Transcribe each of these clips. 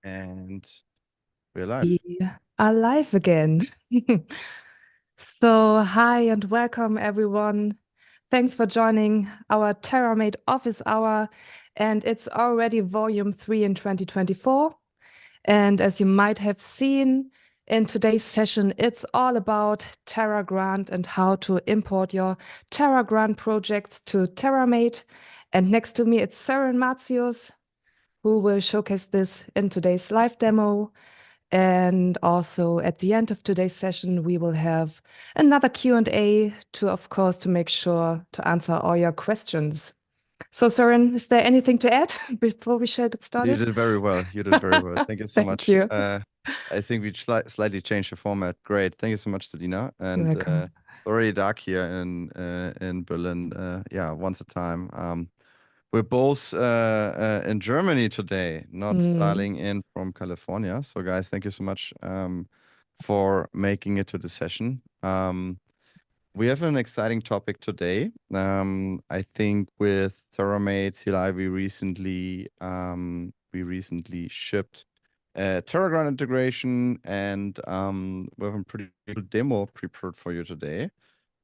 And we're live. We are live again. So, hi and welcome everyone. Thanks for joining our Terramate Office Hour. And it's already volume 3 in 2024. And as you might have seen in today's session, it's all about Terragrunt and how to import your Terragrunt projects to Terramate. And next to me, it's Søren Matzius, who will showcase this in today's live demo. And also at the end of today's session, we will have another Q&A of course, to make sure to answer all your questions. So, Søren, is there anything to add before we shall get You started? did very well. You did very well. Thank you so Thank much. you. I think we slightly changed the format. Great. Thank you so much, Selina. You're And welcome. it's already dark here in Berlin. Yeah, once a time. We're both in Germany today, not Mm, dialing in from California. So, guys, thank you so much for making it to the session. We have an exciting topic today. I think with Terramate CLI, we recently shipped Terragrunt integration, and we have a pretty good demo prepared for you today.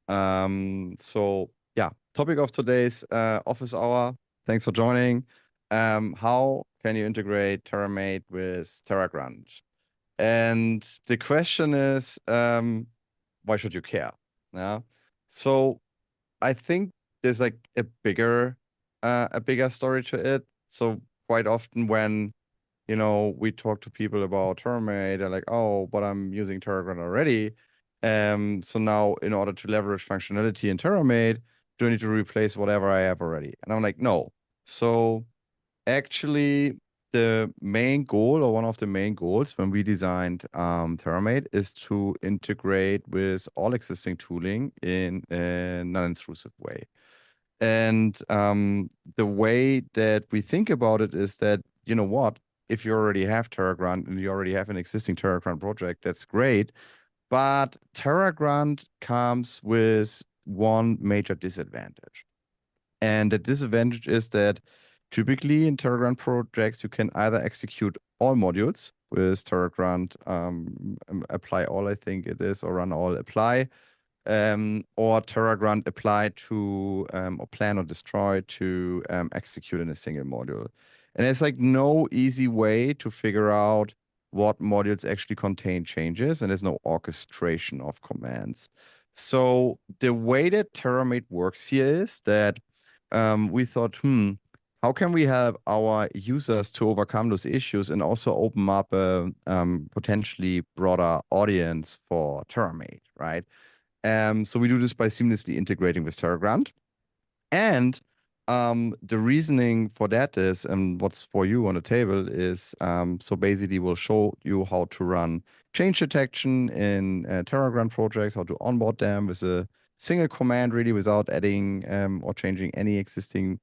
So yeah, topic of today's office hour. Thanks for joining. How can you integrate Terramate with Terragrunt? And the question is, why should you care? Yeah. So I think there's like a bigger story to it. So quite often when, we talk to people about Terramate, they're like, oh, but I'm using Terragrunt already. So now in order to leverage functionality in Terramate, do I need to replace whatever I have already? And I'm like, no. So actually, the main goal, or one of the main goals when we designed Terramate, is to integrate with all existing tooling in a non-intrusive way. And the way that we think about it is that, you know what, if you already have Terragrunt and you already have an existing Terragrunt project, that's great. But Terragrunt comes with one major disadvantage. And the disadvantage is that typically in Terragrunt projects, you can either execute all modules with Terragrunt, apply all, I think it is, or run all apply, or Terragrunt apply to, or plan or destroy to execute in a single module. And there's like no easy way to figure out what modules actually contain changes, and there's no orchestration of commands. So the way that Terramate works here is that we thought, how can we help our users to overcome those issues and also open up a potentially broader audience for Terramate, right? So we do this by seamlessly integrating with Terragrunt. And the reasoning for that is, and what's for you on the table is, so basically we'll show you how to run change detection in Terragrunt projects, how to onboard them with a single command, really without adding or changing any existing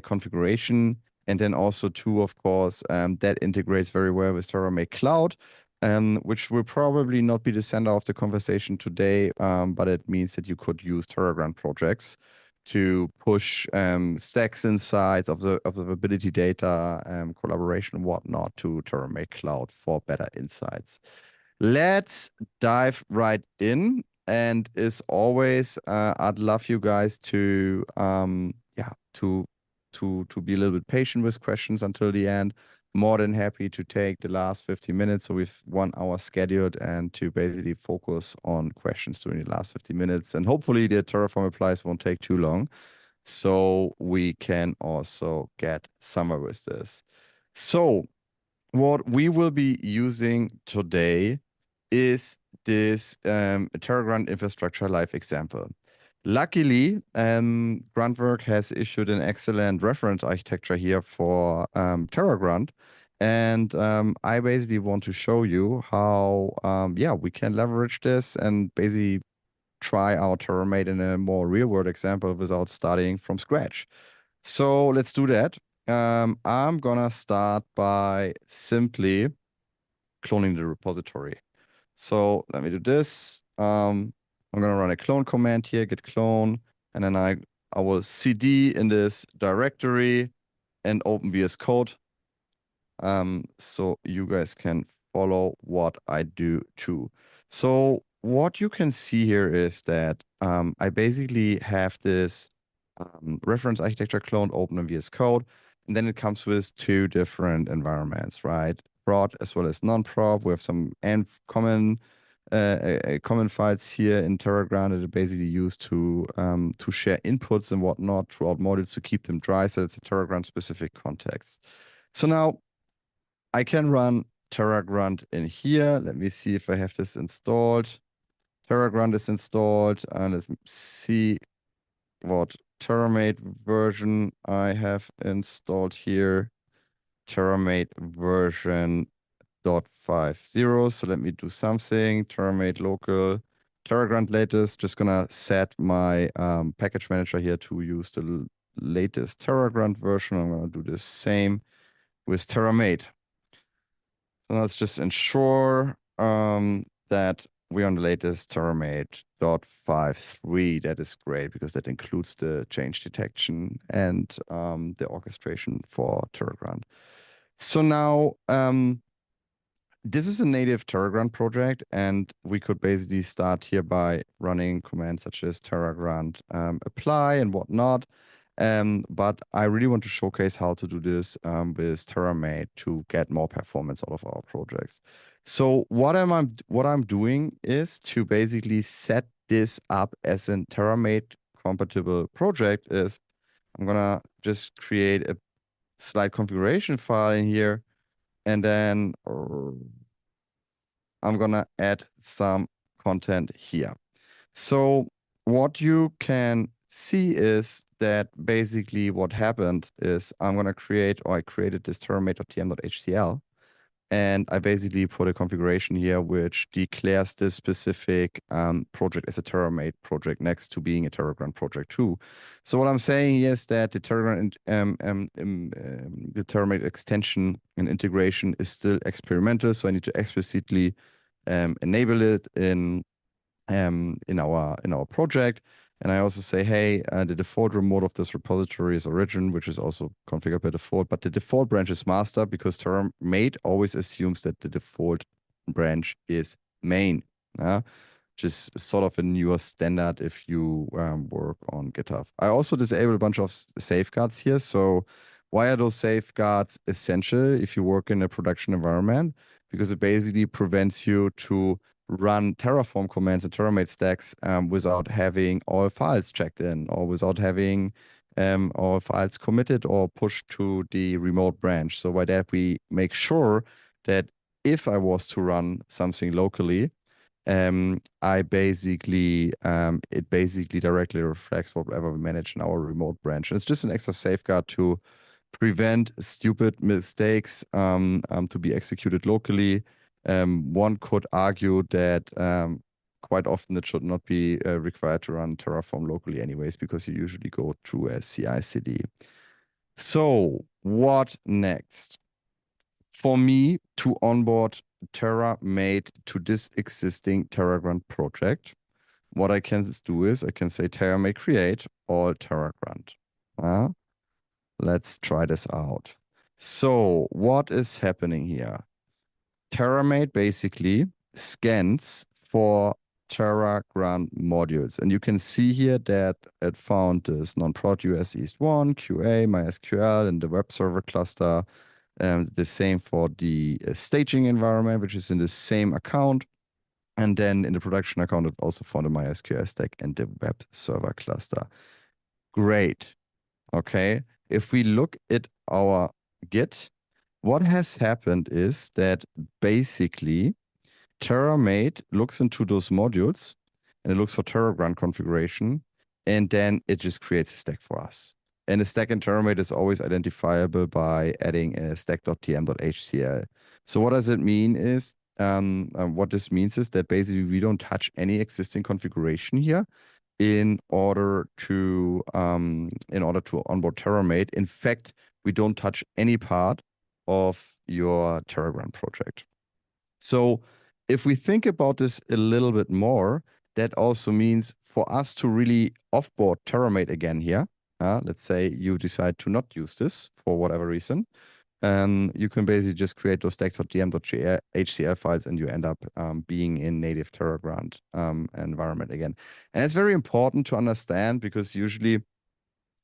configuration. And then also too, of course, that integrates very well with Terramate Cloud, which will probably not be the center of the conversation today, but it means that you could use Terragrunt projects to push stacks insights, observability data, collaboration, and whatnot to Terramate Cloud for better insights. Let's dive right in. And as always, I'd love you guys to to be a little bit patient with questions until the end. More than happy to take the last 50 minutes. So we've 1 hour scheduled, and to basically focus on questions during the last 50 minutes. And hopefully the Terraform applies won't take too long, so we can also get somewhere with this. So what we will be using today is this Terragrunt infrastructure live example. Luckily, Gruntwork has issued an excellent reference architecture here for Terragrunt. And I basically want to show you how, yeah, we can leverage this and basically try our Terramate in a more real-world example without starting from scratch. So let's do that. I'm gonna start by simply cloning the repository. So let me do this. I'm gonna run a clone command here, git clone, and then I will cd in this directory and open VS Code. so you guys can follow what I do too. So what you can see here is that I basically have this reference architecture cloned open in VS Code, and then it comes with two different environments, right? Prod as well as non-prod. We have some common files here in Terragrunt that are basically used to share inputs and whatnot throughout modules to keep them dry. So it's a Terragrunt specific context. So now I can run Terragrunt in here. Let me see if I have this installed. Terragrunt is installed, and let's see what Terramate version I have installed here. Terramate version 0.50. So let me do something. Terramate local. Terragrunt latest. Just gonna set my package manager here to use the latest Terragrunt version. I'm gonna do the same with Terramate. So let's just ensure that we're on the latest Terramate 0.53. That is great because that includes the change detection and the orchestration for Terragrunt. So now this is a native Terragrunt project, and we could basically start here by running commands such as Terragrunt apply and whatnot. But I really want to showcase how to do this with Terramate to get more performance out of our projects. So what I'm doing is to basically set this up as a Terramate compatible project. Is I'm gonna just create a slide configuration file in here, and then I'm gonna add some content here. So what you can see is that basically what happened is I created this terramate.tm.htcl, and I basically put a configuration here which declares this specific project as a Terramate project next to being a Terragrunt project too. So what I'm saying here is that the Terragrunt the Terramate extension and integration is still experimental, so I need to explicitly enable it in our project. And I also say, hey, the default remote of this repository is origin, which is also configured by default, but the default branch is master because Terramate always assumes that the default branch is main, which is sort of a newer standard if you work on GitHub. I also disable a bunch of safeguards here. So why are those safeguards essential if you work in a production environment? Because it basically prevents you to run Terraform commands and Terramate stacks without having all files checked in or without having all files committed or pushed to the remote branch. So by that, we make sure that if I was to run something locally, it basically directly reflects whatever we manage in our remote branch. And it's just an extra safeguard to prevent stupid mistakes to be executed locally. One could argue that quite often it should not be required to run Terraform locally anyways, because you usually go through a CI/CD. So what next? For me to onboard Terramate to this existing Terragrunt project, what I can do is I can say Terramate create all Terragrunt. Let's try this out. So what is happening here? Terramate basically scans for Terragrunt modules. And you can see here that it found this non-prod US East 1, QA, MySQL, and the web server cluster. The same for the staging environment, which is in the same account. And then in the production account, it also found the MySQL stack and the web server cluster. Great. Okay. If we look at our Git, what has happened is that basically Terramate looks into those modules and it looks for Terragrunt configuration, and then it just creates a stack for us. And a stack in Terramate is always identifiable by adding a stack.tm.htcl. So what does it mean is, what this means is that basically we don't touch any existing configuration here in order to onboard Terramate. In fact, we don't touch any part of your Terragrunt project. So if we think about this a little bit more, that also means for us to really offboard Terramate again here, let's say you decide to not use this for whatever reason, you can basically just create those stacks.dm.htcl files and you end up being in native Terragrunt environment again. And it's very important to understand because usually,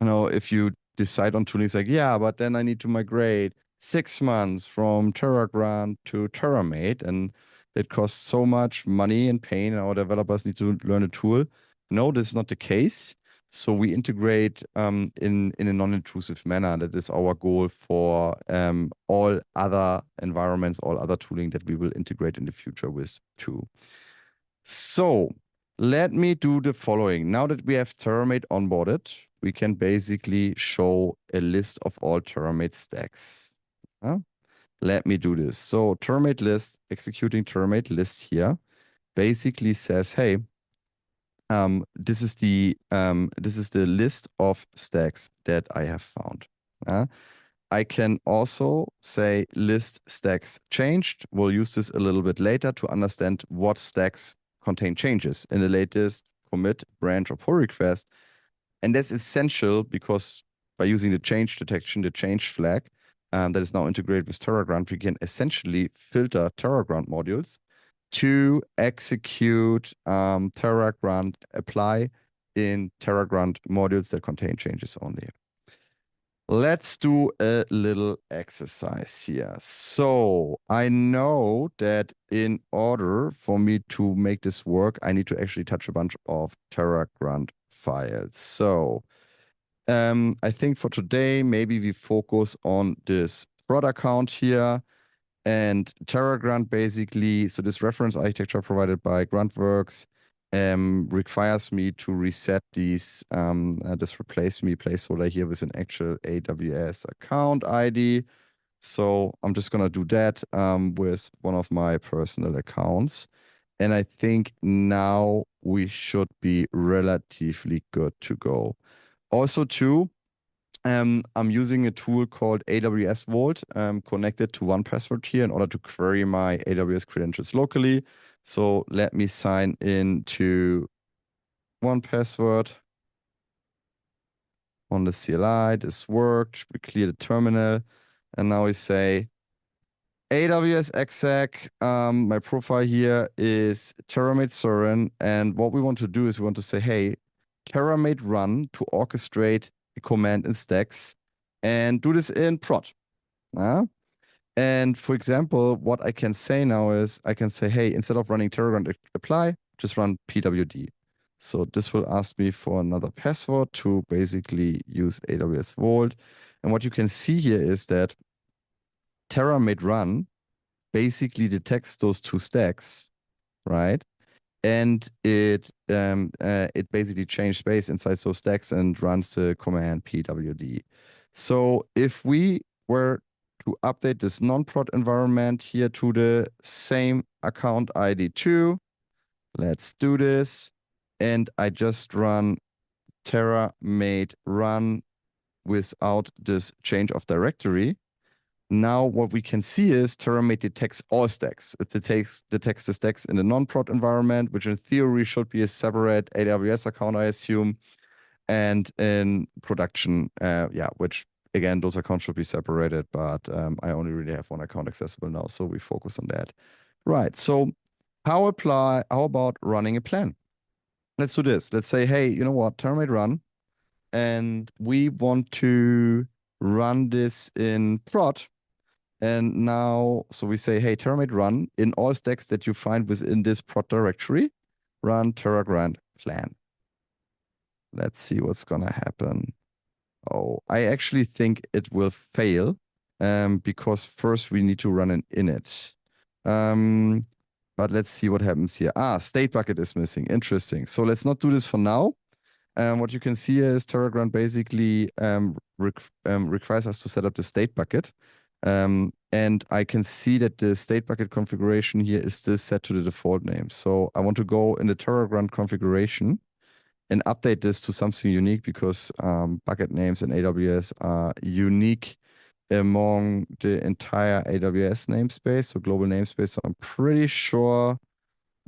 if you decide on tooling, it's like, yeah, but then I need to migrate 6 months from Terragrunt to Terramate, and it costs so much money and pain, and our developers need to learn a tool. No, this is not the case. So we integrate in a non-intrusive manner. That is our goal for all other environments, all other tooling that we will integrate in the future with too. So let me do the following. Now that we have Terramate onboarded, we can basically show a list of all Terramate stacks. Let me do this. So Terramate list, executing Terramate list here, basically says, hey, this is the list of stacks that I have found. I can also say list stacks changed. We'll use this a little bit later to understand what stacks contain changes in the latest commit, branch, or pull request. And that's essential because by using the change detection, the change flag that is now integrated with Terragrunt, we can essentially filter Terragrunt modules to execute Terragrunt apply in Terragrunt modules that contain changes only. Let's do a little exercise here. So I know that in order for me to make this work, I need to actually touch a bunch of Terragrunt files. So I think for today, maybe we focus on this prod account here. And Terragrunt basically, so this reference architecture provided by Gruntworks requires me to reset these, this replace me placeholder here with an actual AWS account ID. So I'm just going to do that with one of my personal accounts. And I think now we should be relatively good to go. Also, too, I'm using a tool called AWS Vault connected to 1Password here in order to query my AWS credentials locally. So let me sign in to 1Password on the CLI. This worked. We clear the terminal. And now we say AWS exec. My profile here is Terramate Surin. And what we want to do is we want to say, hey, Terramate run to orchestrate a command in stacks and do this in prod. And for example, what I can say now is I can say, hey, instead of running Terragrunt apply, just run pwd. So this will ask me for another password to basically use AWS Vault. And what you can see here is that Terramate run basically detects those two stacks, right? And it basically changed space inside those stacks and runs the command pwd. So if we were to update this non-prod environment here to the same account ID 2, let's do this. And I just run Terramate run without this change of directory. Now what we can see is Terramate detects all stacks. It detects the stacks in the non-prod environment, which in theory should be a separate AWS account, I assume, and in production, which again, those accounts should be separated, but I only really have one account accessible now, so we focus on that. Right, so how about running a plan? Let's do this. Let's say, hey, you know what, Terramate run, and we want to run this in prod. And now, so we say, hey, Terramate run in all stacks that you find within this prod directory, run Terragrunt plan. Let's see what's gonna happen. Oh, I actually think it will fail because first we need to run an init. But let's see what happens here. State bucket is missing. Interesting. So let's not do this for now. What you can see here is Terragrunt basically requires us to set up the state bucket. And I can see that the state bucket configuration here is still set to the default name. So I want to go in the Terragrunt configuration and update this to something unique because bucket names in AWS are unique among the entire AWS namespace, so global namespace. So I'm pretty sure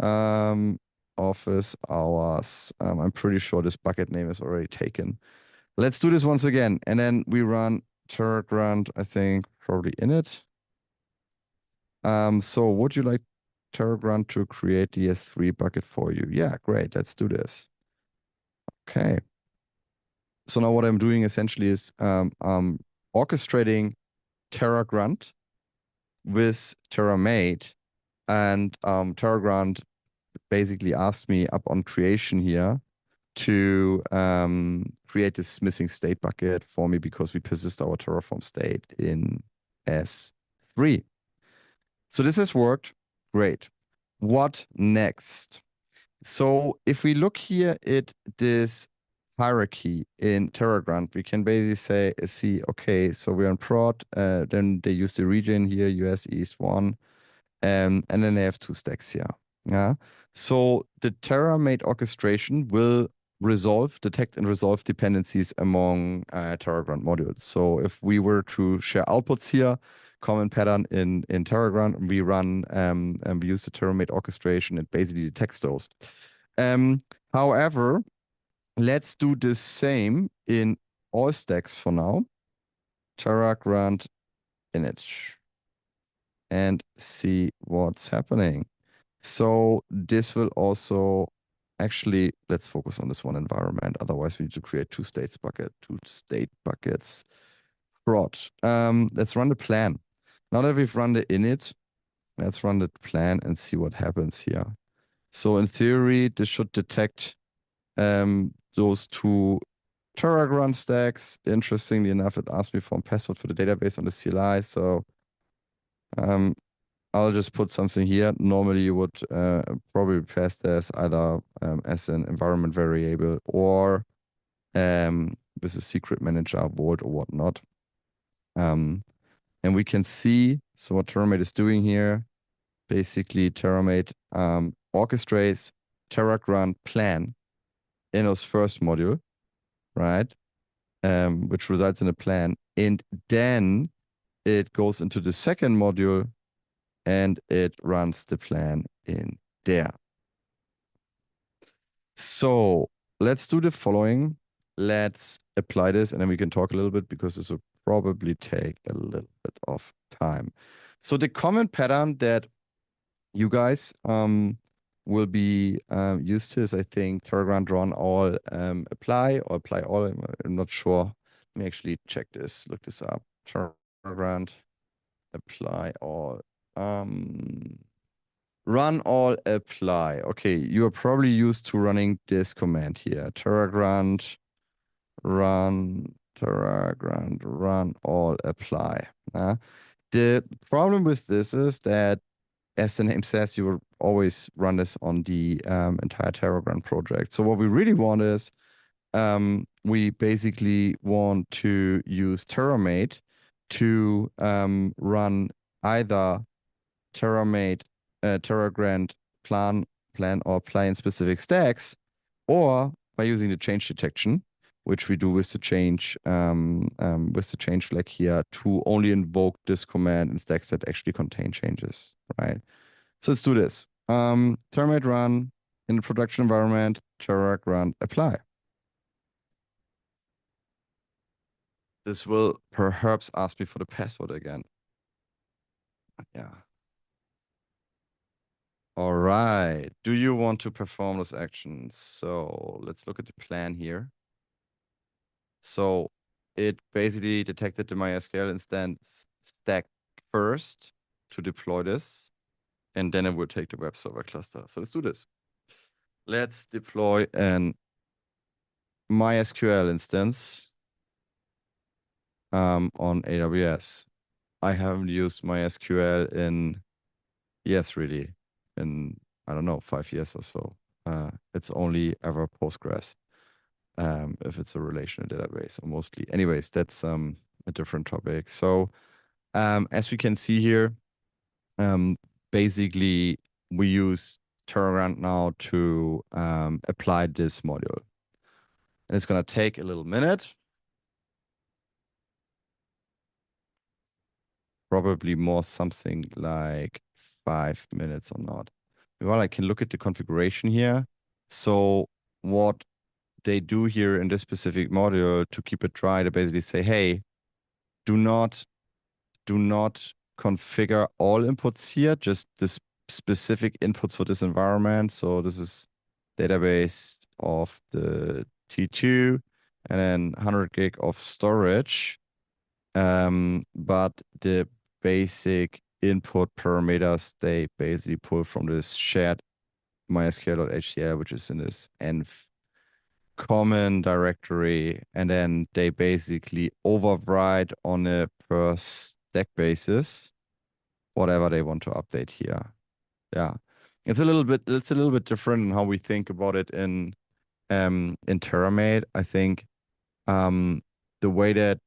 Office Hours, I'm pretty sure this bucket name is already taken. Let's do this once again, and then we run Terragrunt, I think, probably in it. So would you like Terragrunt to create the S3 bucket for you? Yeah, great. Let's do this. Okay. So now what I'm doing essentially is orchestrating Terragrunt with Terramate, and Terragrunt basically asked me up on creation here to create this missing state bucket for me because we persist our Terraform state in S3. So this has worked. Great. What next? So if we look here at this hierarchy in Terragrunt, we can basically see, okay, so we're on prod, then they use the region here, US East 1, and then they have 2 stacks here. Yeah. So the Terramate orchestration will detect and resolve dependencies among Terragrunt modules. So if we were to share outputs here, common pattern in Terragrunt, we run and we use the Terramate orchestration, it basically detects those. However, let's do the same in all stacks for now. Terragrunt init and see what's happening. So this will also actually, let's focus on this one environment. Otherwise, we need to create two state buckets. Prod. Let's run the plan. Now that we've run the init, let's run the plan and see what happens here. So in theory, this should detect those two Terragrunt stacks. Interestingly enough, it asked me for a password for the database on the CLI. So I'll just put something here. Normally, you would probably pass this either as an environment variable or with a secret manager, vault, or whatnot. And we can see, so what Terramate is doing here, basically Terramate orchestrates Terragrunt plan in its first module, right? Which results in a plan. And then it goes into the second module and it runs the plan in there. So let's do the following. Let's apply this and then we can talk a little bit because this will probably take a little bit of time. So the common pattern that you guys will be used to is, I think, Terragrunt run all apply or apply all. I'm not sure. Let me actually check this, look this up. Terragrunt apply all. Run all apply. Okay, you are probably used to running this command here. Terragrunt run all apply. The problem with this is that, as the name says, you will always run this on the entire Terragrunt project. So what we really want is we basically want to use Terramate to run either Terragrunt plan or apply in specific stacks, or by using the change detection, which we do with the change flag here, to only invoke this command in stacks that actually contain changes, right? So let's do this. Terramate run in the production environment, Terragrunt apply. This will perhaps ask me for the password again. Yeah. All right. Do you want to perform those actions? So let's look at the plan here. So it basically detected the MySQL instance stack first to deploy this, and then it will take the web server cluster. So let's do this. Let's deploy an MySQL instance on AWS. I haven't used MySQL in years, really, in, I don't know, 5 years or so. It's only ever Postgres, if it's a relational database, or mostly. Anyways, that's a different topic. So as we can see here, basically we use Terragrunt now to apply this module. And it's going to take a little minute. Probably more something like 5 minutes or not. Well, I can look at the configuration here. So what they do here in this specific module to keep it dry, they basically say, hey, do not do not configure all inputs here, just this specific inputs for this environment. So this is database of the T2 and then 100 gig of storage. But the basic input parameters, they basically pull from this shared mysql.htl, which is in this env common directory, and then they basically override on a per stack basis whatever they want to update here. Yeah. It's a little bit different in how we think about it in Terramate. I think um the way that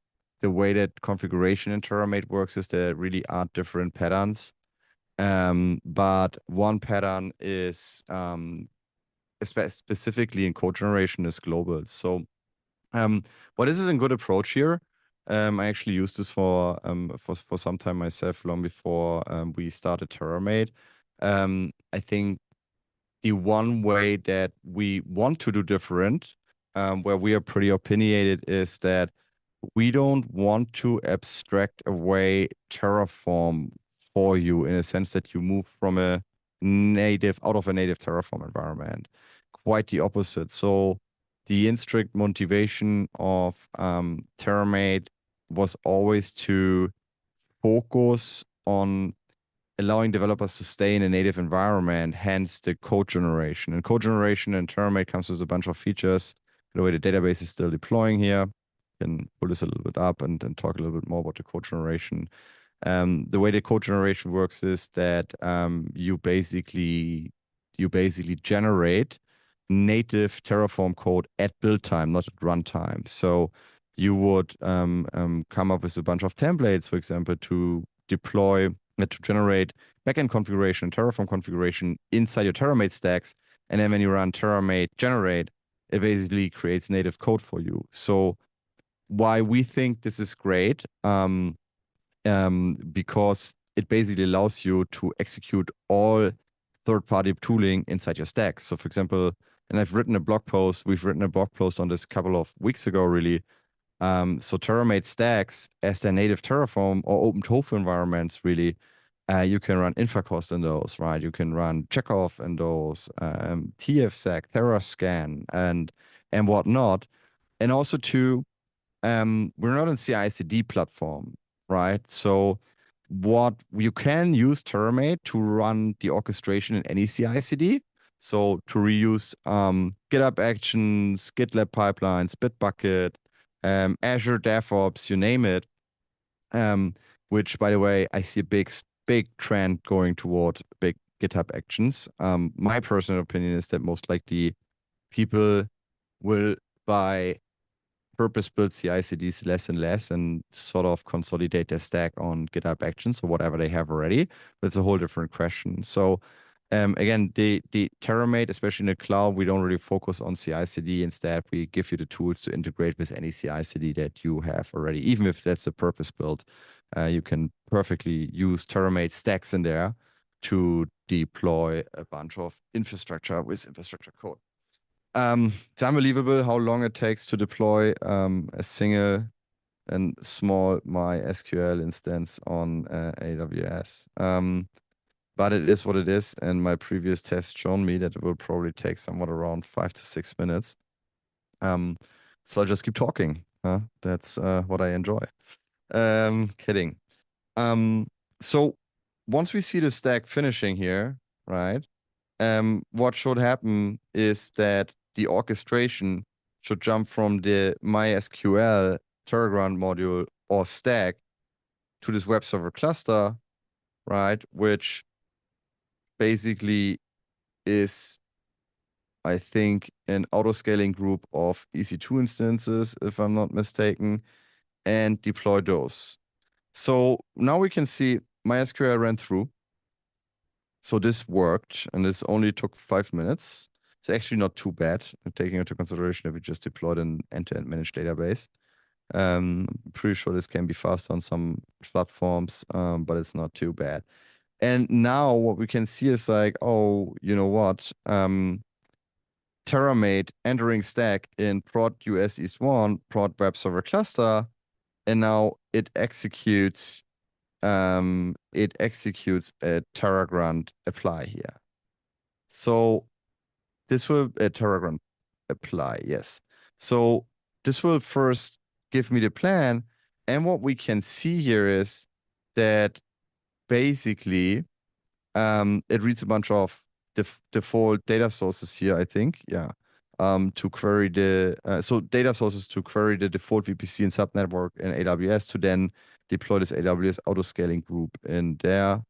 configuration in Terramate works is there really are different patterns. But one pattern is specifically in code generation is global. So well, this is a good approach here. I actually used this for some time myself, long before we started Terramate. I think the one way that we want to do different, where we are pretty opinionated, is that we don't want to abstract away Terraform for you in a sense that you move from a native out of a native Terraform environment. Quite the opposite. So the strict motivation of Terramate was always to focus on allowing developers to stay in a native environment, hence the code generation. And code generation in Terramate comes with a bunch of features. The way the database is still deploying here, can pull this a little bit up and talk a little bit more about the code generation. The way the code generation works is that you basically generate native Terraform code at build time, not at runtime. So you would come up with a bunch of templates, for example, to deploy, to generate backend configuration, Terraform configuration inside your Terramate stacks. And then when you run Terramate generate, it basically creates native code for you. So why we think this is great, because it basically allows you to execute all third-party tooling inside your stacks. So for example, and we've written a blog post on this a couple of weeks ago, really. So Terramate stacks as their native Terraform or OpenTofu environments, really, you can run InfraCost in those, right? You can run Checkov in those, TFSec, TerraScan, and whatnot. And also too, we're not in CI/CD platform, right? So what you can use Terramate to run the orchestration in any CI/CD. So to reuse GitHub Actions, GitLab pipelines, Bitbucket, Azure DevOps, you name it. Which, by the way, I see a big trend going toward big GitHub Actions. My personal opinion is that most likely people will buy purpose-built CI/CDs less and less and sort of consolidate their stack on GitHub Actions or whatever they have already. But it's a whole different question. So again, the Terramate, especially in the cloud, we don't really focus on CI/CD. Instead, we give you the tools to integrate with any CI/CD that you have already. Even if that's a purpose-built, you can perfectly use Terramate stacks in there to deploy a bunch of infrastructure with infrastructure code. It's unbelievable how long it takes to deploy a single and small MySQL instance on AWS. But it is what it is, and my previous test shown me that it will probably take somewhat around 5 to 6 minutes. So I'll just keep talking. That's what I enjoy. Kidding. So once we see the stack finishing here, right? What should happen is that the orchestration should jump from the MySQL Terragrunt module or stack to this web server cluster, right? Which basically is, I think, an auto-scaling group of EC2 instances, if I'm not mistaken, and deploy those. So now we can see MySQL ran through. So this worked, and this only took 5 minutes. It's actually not too bad, taking into consideration that we just deployed an end-to-end managed database. Pretty sure this can be faster on some platforms, but it's not too bad. And now what we can see is like, oh, you know what? Terramate entering stack in prod US East 1, prod web server cluster, and now it executes it executes a Terragrunt apply here. So this will a Terragrunt apply, yes. So this will first give me the plan. And what we can see here is that basically it reads a bunch of default data sources here, I think. Yeah. To query the so data sources to query the default VPC and subnetwork in AWS to then deploy this AWS autoscaling group in there.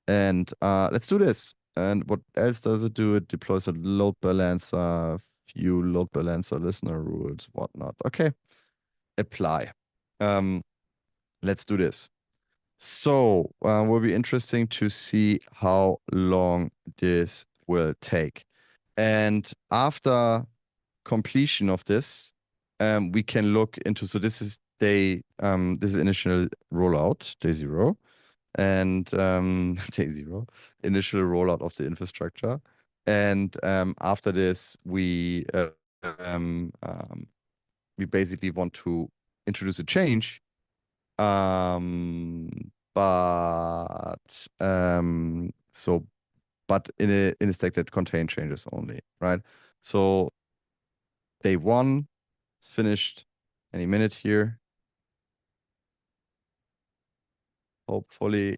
And let's do this. And what else does it do? It deploys a load balancer, few load balancer listener rules, whatnot. Okay. Apply. Let's do this. So, will be interesting to see how long this will take. And after completion of this, we can look into, so this is this is initial rollout, day 0, and day 0, initial rollout of the infrastructure. And after this, we basically want to introduce a change. But in a stack that contain changes only, right? So day 1 is finished any minute here. Hopefully.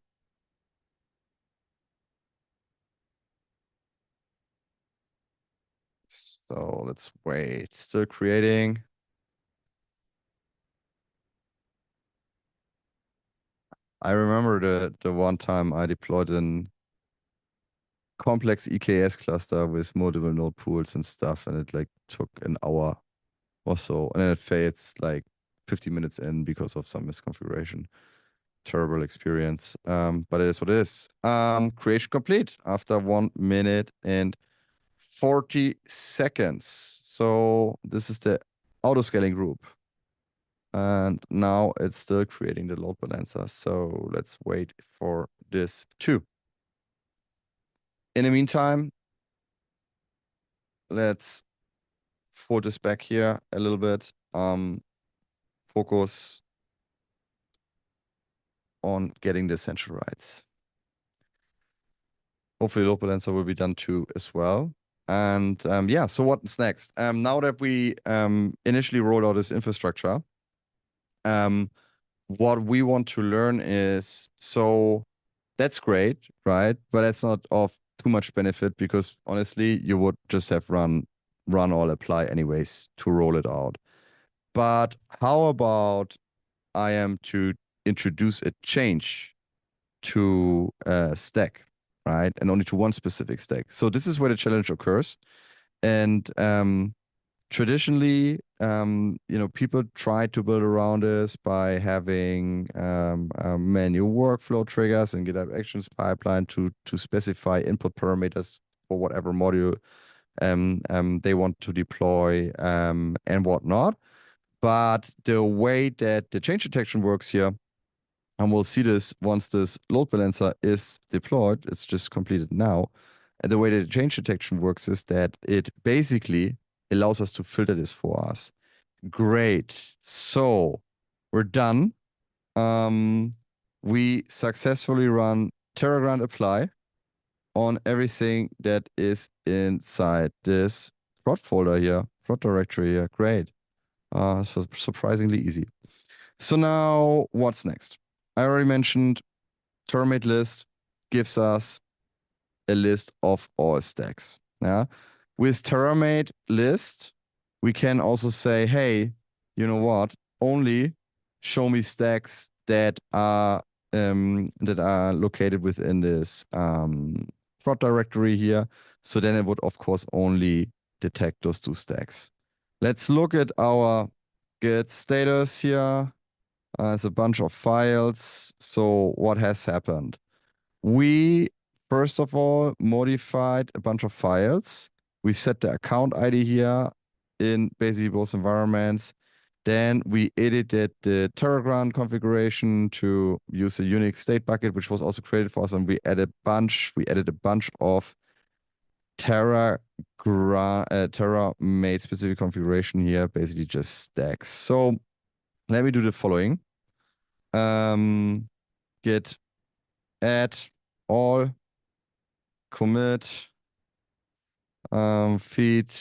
So let's wait. Still creating. I remember the one time I deployed an complex EKS cluster with multiple node pools and stuff, and it like took an hour or so, and then it fades like 50 minutes in because of some misconfiguration. Terrible experience. But it is what it is. Creation complete after 1 minute and 40 seconds. So this is the autoscaling group. And now it's still creating the load balancer. So let's wait for this too. In the meantime, let's fold this back here a little bit. Focus on getting the essential rights. Hopefully load balancer will be done too as well. And yeah, so what's next? Now that we initially rolled out this infrastructure, what we want to learn is, so that's great, right? But that's not of too much benefit because honestly, you would just have run all apply anyways to roll it out. But how about I am to introduce a change to a stack, right? And only to one specific stack. So this is where the challenge occurs. And traditionally, people try to build around this by having menu workflow triggers and GitHub Actions pipeline to specify input parameters for whatever module they want to deploy and whatnot. But the way that the change detection works here, and we'll see this once this load balancer is deployed, it's just completed now. And the way that the change detection works is that it basically allows us to filter this for us. Great. So we're done. We successfully run Terragrunt apply on everything that is inside this prod folder here, prod directory here. Great. So surprisingly easy. So now what's next? I already mentioned Terramate list gives us a list of all stacks. Yeah. With Terramate list, we can also say, hey, you know what? Only show me stacks that are located within this prod directory here. So then it would of course only detect those 2 stacks. Let's look at our Git status here. It's a bunch of files. So what has happened? We, first of all, modified a bunch of files. We set the account ID here in basically both environments. Then we edited the Terragrunt configuration to use a Unix state bucket, which was also created for us. And we added a bunch of Terramate specific configuration here, basically just stacks. So let me do the following. Git add all commit feed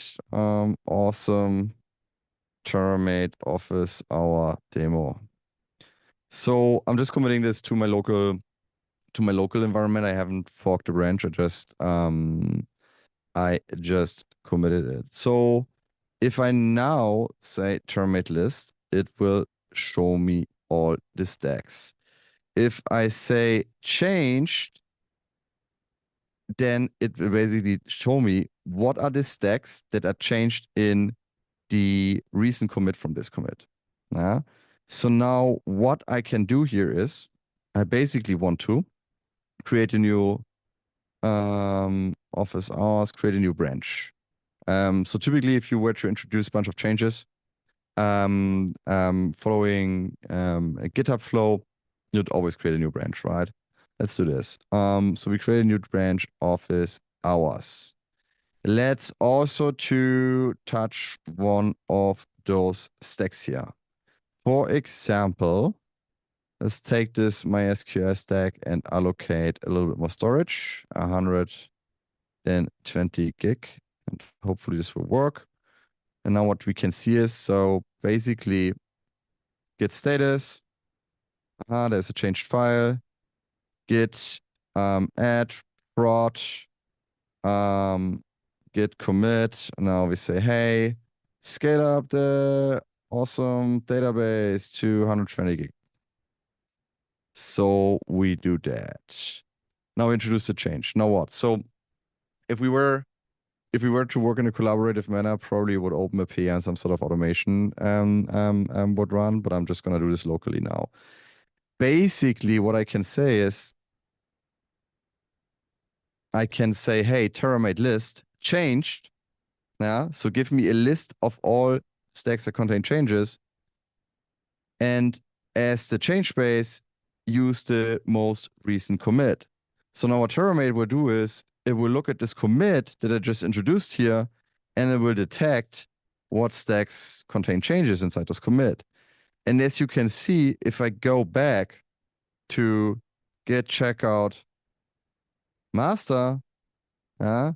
awesome Terramate Office Hour demo. So I'm just committing this to my local environment. I haven't forked the branch. I just committed it. So if I now say Terramate list, it will show me all the stacks. If I say changed, then it will basically show me what are the stacks that are changed in the recent commit from this commit. Yeah. So now what I can do here is I basically want to create a new office hours, create a new branch. So typically if you were to introduce a bunch of changes following a GitHub flow, you'd always create a new branch, right? Let's do this. So we create a new branch, office hours. Let's also to touch one of those stacks here. For example, let's take this MySQL stack and allocate a little bit more storage, 120 gig, and hopefully this will work. And now what we can see is, so basically git status, there's a changed file, git add prod, git commit. Now we say, hey, scale up the awesome database to 120 gig. So we do that. Now we introduce the change. Now what? So if we were to work in a collaborative manner, probably would open a PA and some sort of automation would run, but I'm just gonna do this locally now. Basically, what I can say is I can say, hey, Terramate list changed. Yeah. So give me a list of all stacks that contain changes. And as the change base, use the most recent commit. So now what Terramate will do is it will look at this commit that I just introduced here, and it will detect what stacks contain changes inside this commit. And as you can see, if I go back to git checkout master, and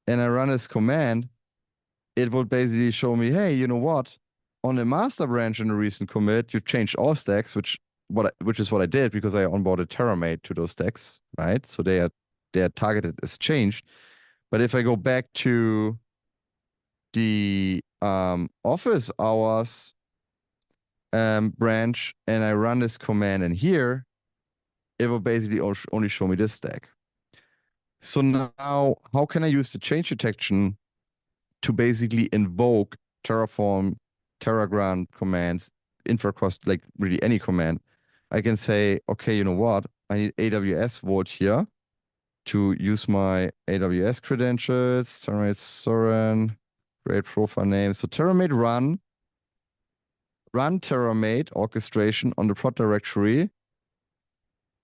I run this command, it will basically show me, hey, you know what? On the master branch in the recent commit, you changed all stacks, which is what I did because I onboarded Terramate to those stacks, right? So they are targeted as changed. But if I go back to the office hours branch and I run this command in here, it will basically only show me this stack. So now, how can I use the change detection to basically invoke Terraform, Terragrunt commands, infracross, like really any command? I can say, okay, you know what? I need AWS Vault here to use my AWS credentials, Terramate Soren, create profile name. So Terramate run Terramate orchestration on the prod directory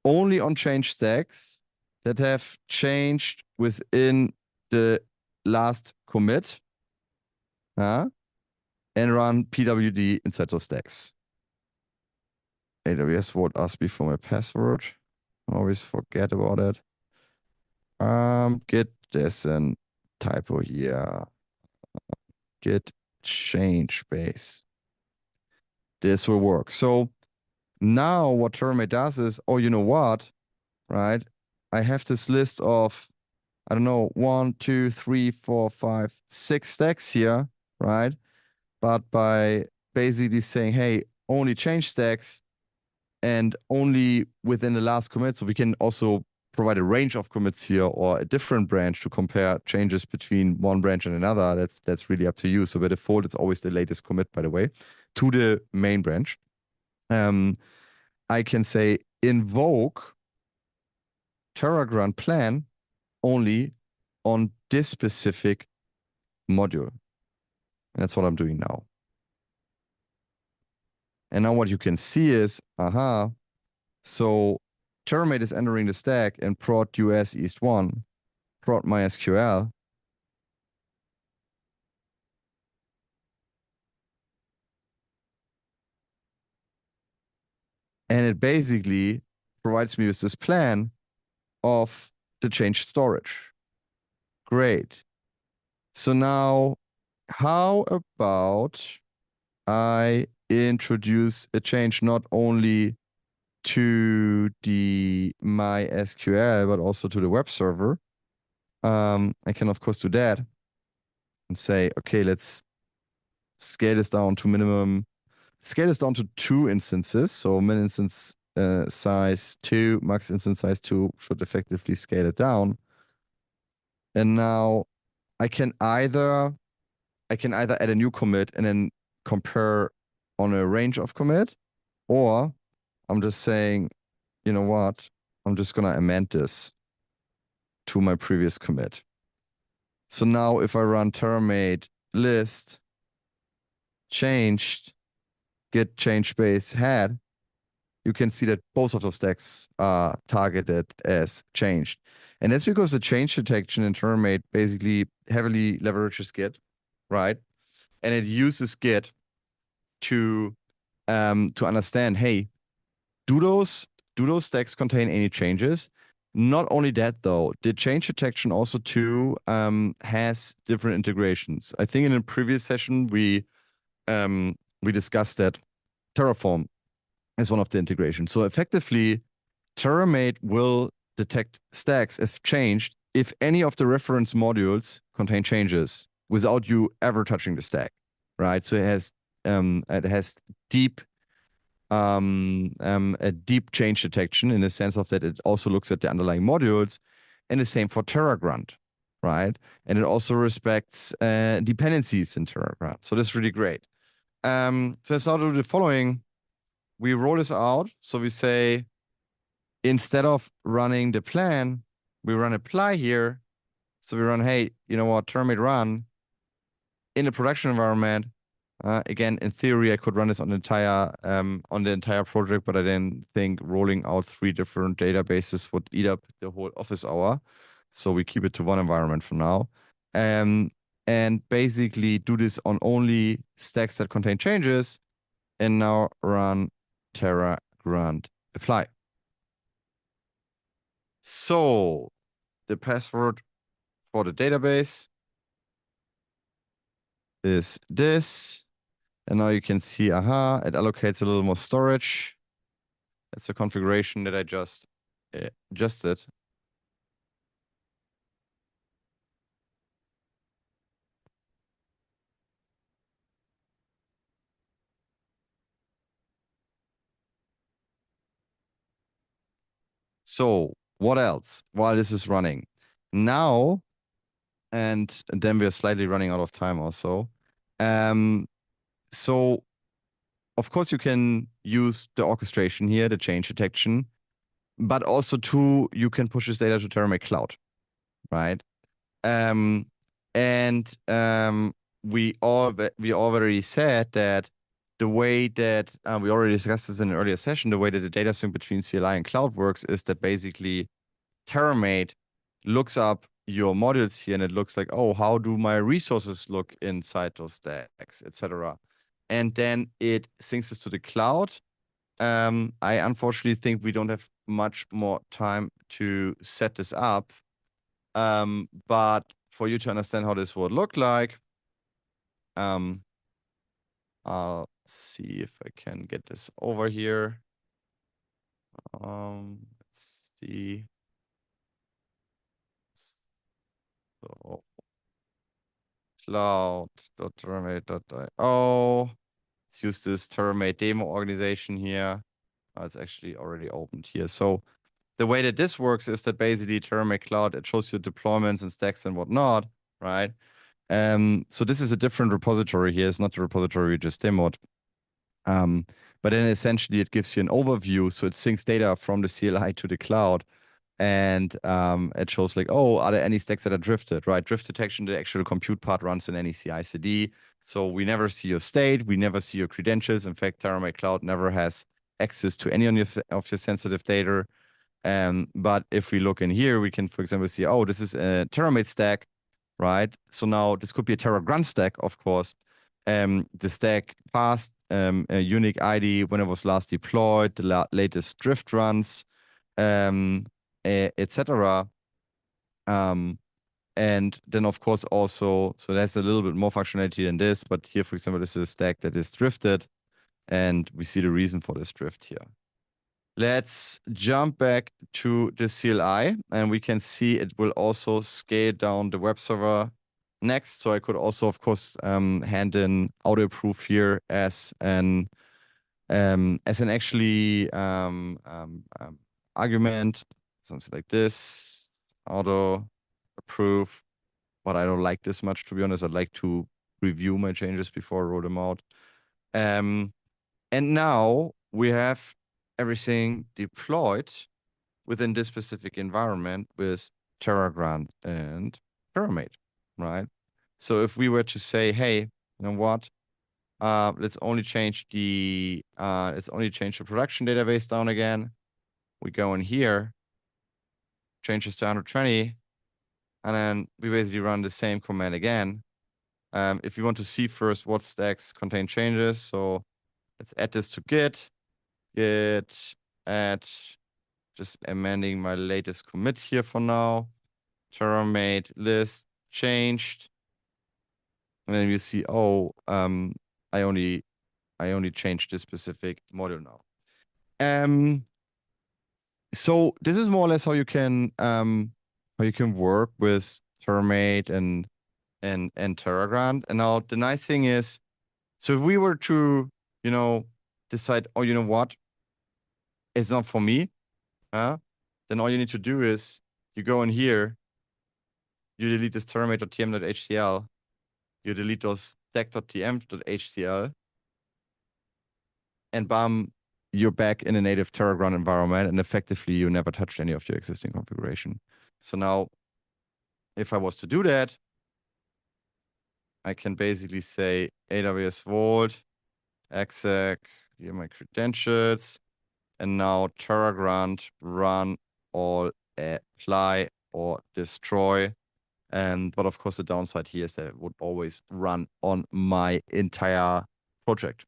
only on change stacks that have changed within the last commit, and run pwd inside those stacks. AWS Vault asked me for my password. I always forget about it. Git, there's a typo here. Git change base. This will work. So now what Terramate does is, oh, you know what, right? I have this list of, I don't know, 1, 2, 3, 4, 5, 6 stacks here, right? But by basically saying, hey, only change stacks and only within the last commit, so we can also provide a range of commits here or a different branch to compare changes between one branch and another. That's really up to you. So by default, it's always the latest commit, by the way, to the main branch. I can say invoke Terragrunt plan only on this specific module. And that's what I'm doing now. And now what you can see is, so Terramate is entering the stack and prod US East 1, prod MySQL. And it basically provides me with this plan of the change storage. Great. So now, how about I introduce a change not only to the MySQL, but also to the web server? I can, of course, do that and say, okay, let's scale this down to minimum. Scale this down to 2 instances. So min instance size 2, max instance size 2 should effectively scale it down. And now I can either add a new commit and then compare on a range of commit, or I'm just saying, you know what? I'm just gonna amend this to my previous commit. So now if I run Terramate list changed get change base head, you can see that both of those stacks are targeted as changed. And that's because the change detection in Terramate basically heavily leverages Git, right? And it uses Git to understand, hey, do those stacks contain any changes? Not only that though, the change detection also too has different integrations. I think in a previous session we discussed that Terraform is one of the integrations. So effectively, Terramate will detect stacks if changed if any of the reference modules contain changes without you ever touching the stack, right? So it has deep a deep change detection in the sense of that it also looks at the underlying modules, and the same for Terragrunt, right? And it also respects dependencies in Terragrunt. So that's really great. So let's now do the following. We roll this out. So we say, instead of running the plan, we run apply here. So we run, hey, you know what, Terramate run in the production environment. Again, in theory, I could run this on the entire project, but I didn't think rolling out 3 different databases would eat up the whole office hour. So we keep it to one environment for now. And basically do this on only stacks that contain changes. And now run Terragrunt apply. So the password for the database is this. And now you can see, it allocates a little more storage. That's a configuration that I just adjusted. So what else while this is running? Now, and then we're slightly running out of time also. So of course you can use the orchestration here, the change detection, but also too, you can push this data to Terramate Cloud, right? We already said that the way that we already discussed this in an earlier session, the way that the data sync between CLI and cloud works is that basically Terramate looks up your modules here and it looks like, oh, how do my resources look inside those stacks, etc. And then it syncs this to the cloud. I unfortunately think we don't have much more time to set this up. But for you to understand how this would look like, I'll see if I can get this over here. Let's see. So cloud.terramate.io. Let's use this Terramate demo organization here. It's actually already opened here. So the way that this works is that basically Terramate Cloud, it shows you deployments and stacks and whatnot, right? So this is a different repository here. It's not the repository we just demoed. But then essentially it gives you an overview. So it syncs data from the CLI to the cloud. And it shows like, oh, are there any stacks that are drifted, right? Drift detection, the actual compute part runs in any CI/CD. So we never see your state. We never see your credentials. In fact, Terramate Cloud never has access to any of your sensitive data. But if we look in here, we can, for example, see, oh, this is a Terramate stack, right? So now this could be a Terragrunt stack, of course. The stack passed a unique ID when it was last deployed, the latest drift runs, etc. And then of course also, so there's a little bit more functionality than this, but here, for example, this is a stack that is drifted, and we see the reason for this drift here. Let's jump back to the CLI, and we can see it will also scale down the web server next. So I could also, of course, hand in auto proof here as an actually argument, something like this, auto approve. But I don't like this much, to be honest. I'd like to review my changes before I roll them out. And now we have everything deployed within this specific environment with Terragrunt and Terramate, right? So if we were to say, hey, you know what? Let's only change the production database down again. We go in here, change this to 120, and then we basically run the same command again. If you want to see first what stacks contain changes, so let's add this to git add, just amending my latest commit here for now. Terramate list changed. And then you see, oh, I only changed this specific module now. So this is more or less how you can work with Terramate and Terragrunt. And now the nice thing is, so if we were to, decide, oh, you know what, it's not for me, then all you need to do is you go in here, you delete this terramate.tm.htcl, you delete those stack.tm.htcl, and bam, you're back in a native Terragrunt environment, and effectively you never touched any of your existing configuration. So now, if I was to do that, I can basically say AWS Vault, exec, here are my credentials, and now Terragrunt run all apply or destroy. But of course, the downside here is that it would always run on my entire project.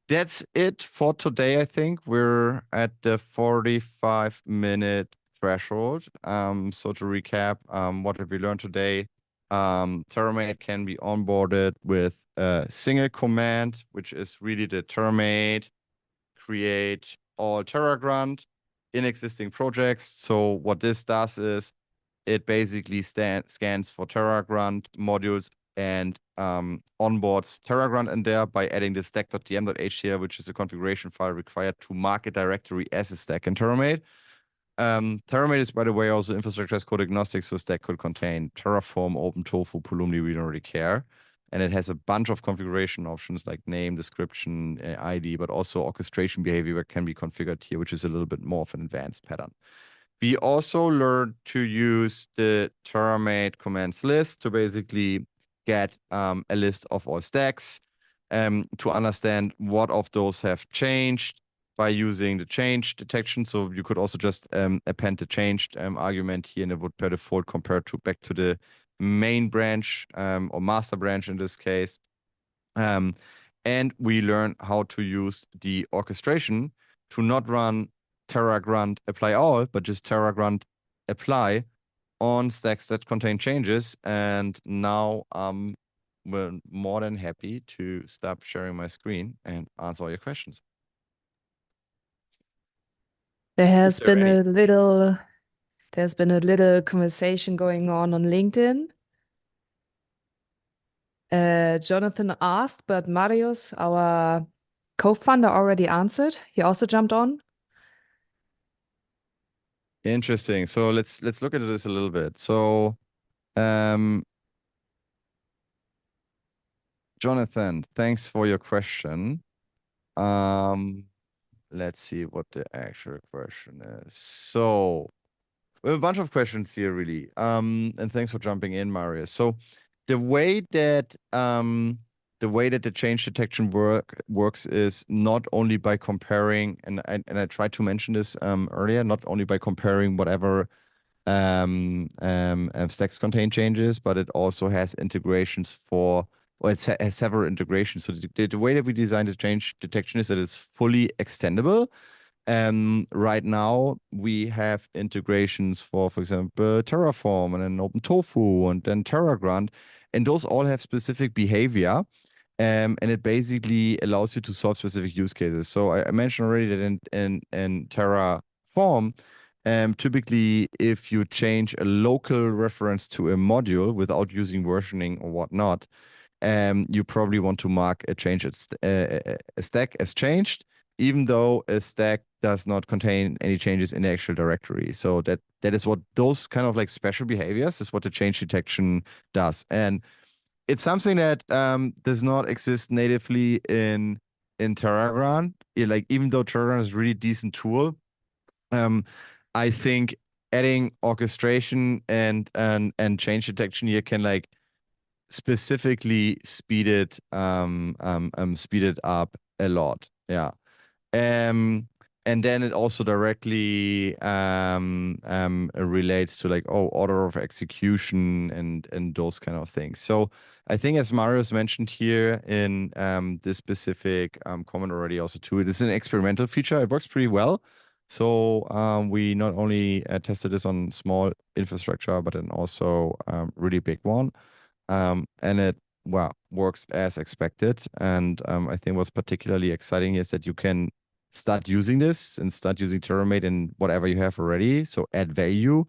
That's it for today. I think we're at the 45-minute threshold. So to recap, what have we learned today? Terramate can be onboarded with a single command, which is really the Terramate create all Terragrunt in existing projects. So what this does is it basically scans for Terragrunt modules and onboards Terragrunt in there by adding the stack.tm.htcl, which is a configuration file required to mark a directory as a stack in Terramate. Terramate is, by the way, also infrastructure as code agnostic, so stack could contain Terraform, OpenTofu, Pulumni, we don't really care. And it has a bunch of configuration options like name, description, ID, but also orchestration behavior can be configured here, which is a little bit more of an advanced pattern. We also learned to use the Terramate commands list to basically get a list of all stacks, to understand what of those have changed by using the change detection. So you could also just append the changed argument here, and it would per default compare to back to the main branch or master branch in this case. And we learn how to use the orchestration to not run Terragrunt apply all, but just Terragrunt apply on stacks that contain changes. And now we're more than happy to stop sharing my screen and answer all your questions. There's been a little conversation going on LinkedIn. Jonathan asked, but Marius, our co-founder, already answered. He also jumped on. Interesting. So let's look into this a little bit. So Jonathan, thanks for your question. Let's see what the actual question is. So we have a bunch of questions here, really. And thanks for jumping in, Marius. So the way that the change detection works is not only by comparing, and I tried to mention this earlier, not only by comparing whatever stacks contain changes, but it also has integrations for, or it has several integrations. So the way that we designed the change detection is that it's fully extendable. Right now, we have integrations for example, Terraform and then OpenTofu and then Terragrunt, and those all have specific behavior. And it basically allows you to solve specific use cases. So I mentioned already that in Terraform, typically if you change a local reference to a module without using versioning or whatnot, you probably want to mark a stack as changed, even though a stack does not contain any changes in the actual directory. So that is what those kind of like special behaviors is what the change detection does. And it's something that does not exist natively in Terragrunt. Like even though Terragrunt is a really decent tool, um, I think adding orchestration and change detection here can like specifically speed it up a lot. Yeah. Um, and then it also directly relates to like, oh, order of execution and those kind of things. So I think as Marius mentioned here in this specific comment already also too, it is an experimental feature. It works pretty well. So we not only tested this on small infrastructure, but then also really big one. And it well works as expected. And I think what's particularly exciting is that you can start using this and start using Terramate in whatever you have already. So add value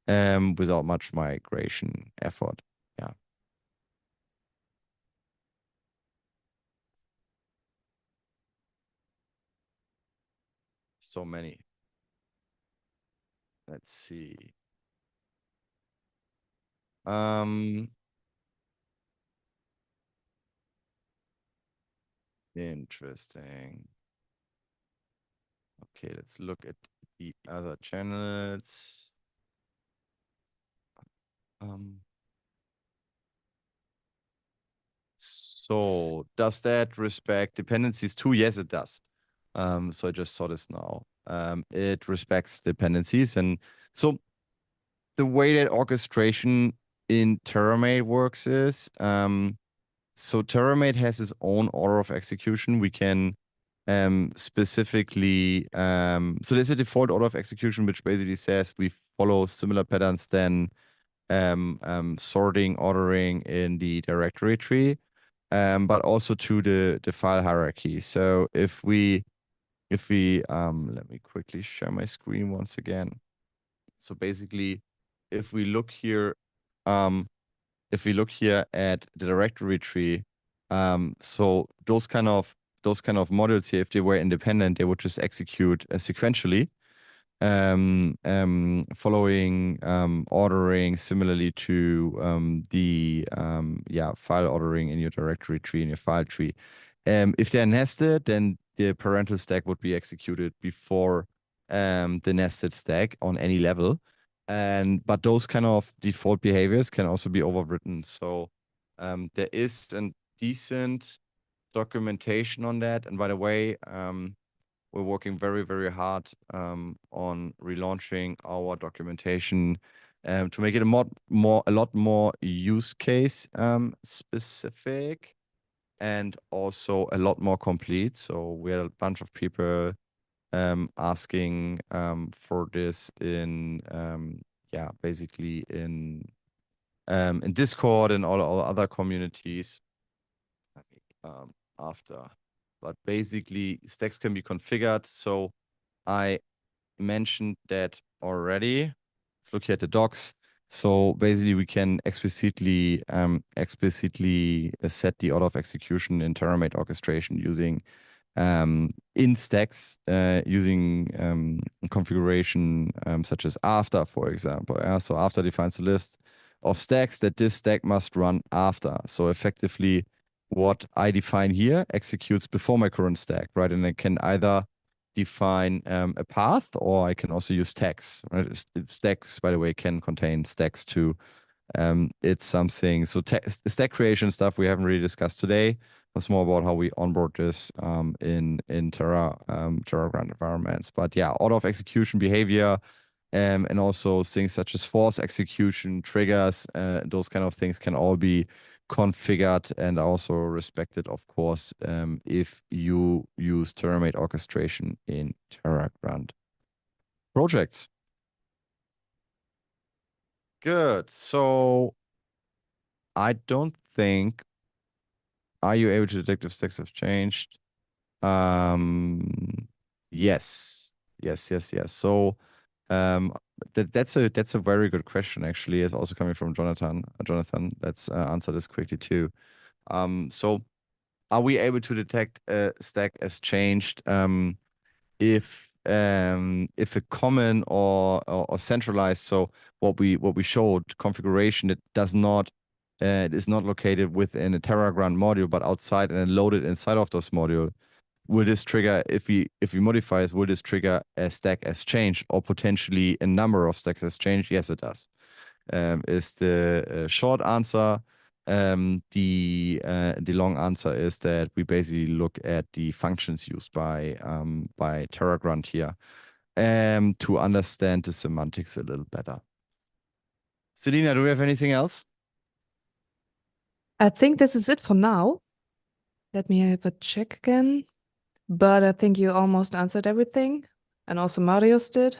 without much migration effort. Yeah. So many. Let's see. Um, Interesting. Okay, let's look at the other channels. Um, So does that respect dependencies too? Yes, it does. So I just saw this now. It respects dependencies. And so the way that orchestration in Terramate works is, so Terramate has its own order of execution. We can specifically, so there's a default order of execution, which basically says we follow similar patterns than sorting, ordering in the directory tree, but also to the file hierarchy. So if we let me quickly share my screen once again. So basically, if we look here, um, if we look here at the directory tree, so those kind of modules here, if they were independent, they would just execute sequentially following ordering similarly to the file ordering in your directory tree in your file tree. If they're nested, then the parental stack would be executed before the nested stack on any level. But those kind of default behaviors can also be overwritten. So there is a decent documentation on that. And by the way, we're working very, very hard on relaunching our documentation to make it a lot more use case specific and also a lot more complete. So we had a bunch of people asking for this basically in Discord and all other communities. After. But basically, stacks can be configured. So I mentioned that already. Let's look here at the docs. So basically, we can explicitly set the order of execution in Terramate orchestration using in stacks using configuration such as after, for example. Yeah? So after defines a list of stacks that this stack must run after. So effectively, what I define here executes before my current stack, right? And I can either define a path or I can also use tags. Right? Stacks, by the way, can contain stacks too. It's something, so stack creation stuff we haven't really discussed today. It's more about how we onboard this in Terragrunt environments. But yeah, order of execution behavior, and also things such as force execution, triggers, those kind of things can all be configured and also respected, of course, if you use Terramate orchestration in Terragrunt projects. Good. So I don't think, are you able to detect if stacks have changed? Yes. Yes. So that's a very good question, actually. It's also coming from Jonathan. Jonathan, let's answer this quickly too. So are we able to detect a stack as changed if a common or centralized, so what we showed, configuration that does not it is not located within a Terragrunt module but outside and loaded inside of this module, will this trigger, if we modify it, will this trigger a stack as changed or potentially a number of stacks as changed? Yes, it does. Is the short answer. The long answer is that we basically look at the functions used by Terragrunt here to understand the semantics a little better. Selina, do we have anything else? I think this is it for now. Let me have a check again. But I think you almost answered everything, and also Marius did.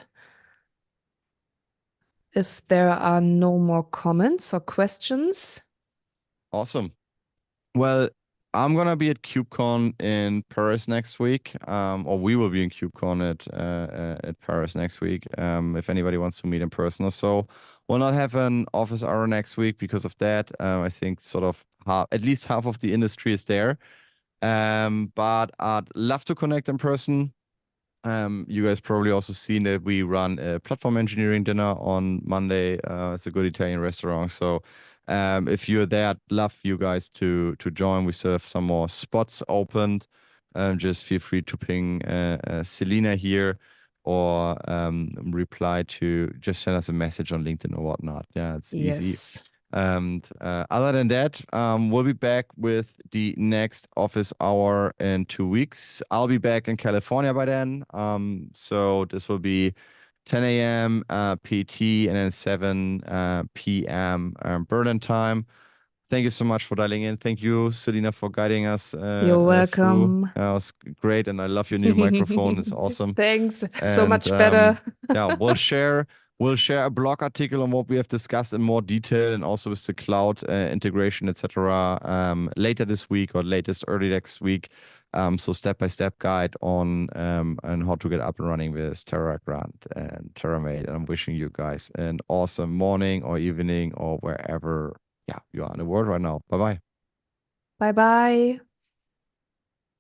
If there are no more comments or questions. Awesome. Well, I'm gonna be at KubeCon in Paris next week, or we will be in KubeCon at Paris next week. If anybody wants to meet in person or so, we'll not have an office hour next week because of that. I think sort of at least half of the industry is there. But I'd love to connect in person. You guys probably also seen that we run a platform engineering dinner on Monday. It's a good Italian restaurant. So if you're there, I'd love you guys to join. We still have some more spots opened. Just feel free to ping Selina here or reply to, just send us a message on LinkedIn or whatnot. Yeah, it's easy. Yes. And other than that, we'll be back with the next office hour in 2 weeks. I'll be back in California by then. So this will be 10 a.m. PT and then 7 p.m. Berlin time. Thank you so much for dialing in. Thank you, Selina, for guiding us You're through. welcome. It was great, and I love your new microphone. It's awesome. Thanks. So And much better. yeah, we'll share a blog article on what we have discussed in more detail and also with the cloud integration, etc. Later this week or latest early next week. So step-by-step guide on how to get up and running with Terragrunt and Terramate. And I'm wishing you guys an awesome morning or evening or wherever you are in the world right now. Bye bye. Bye bye.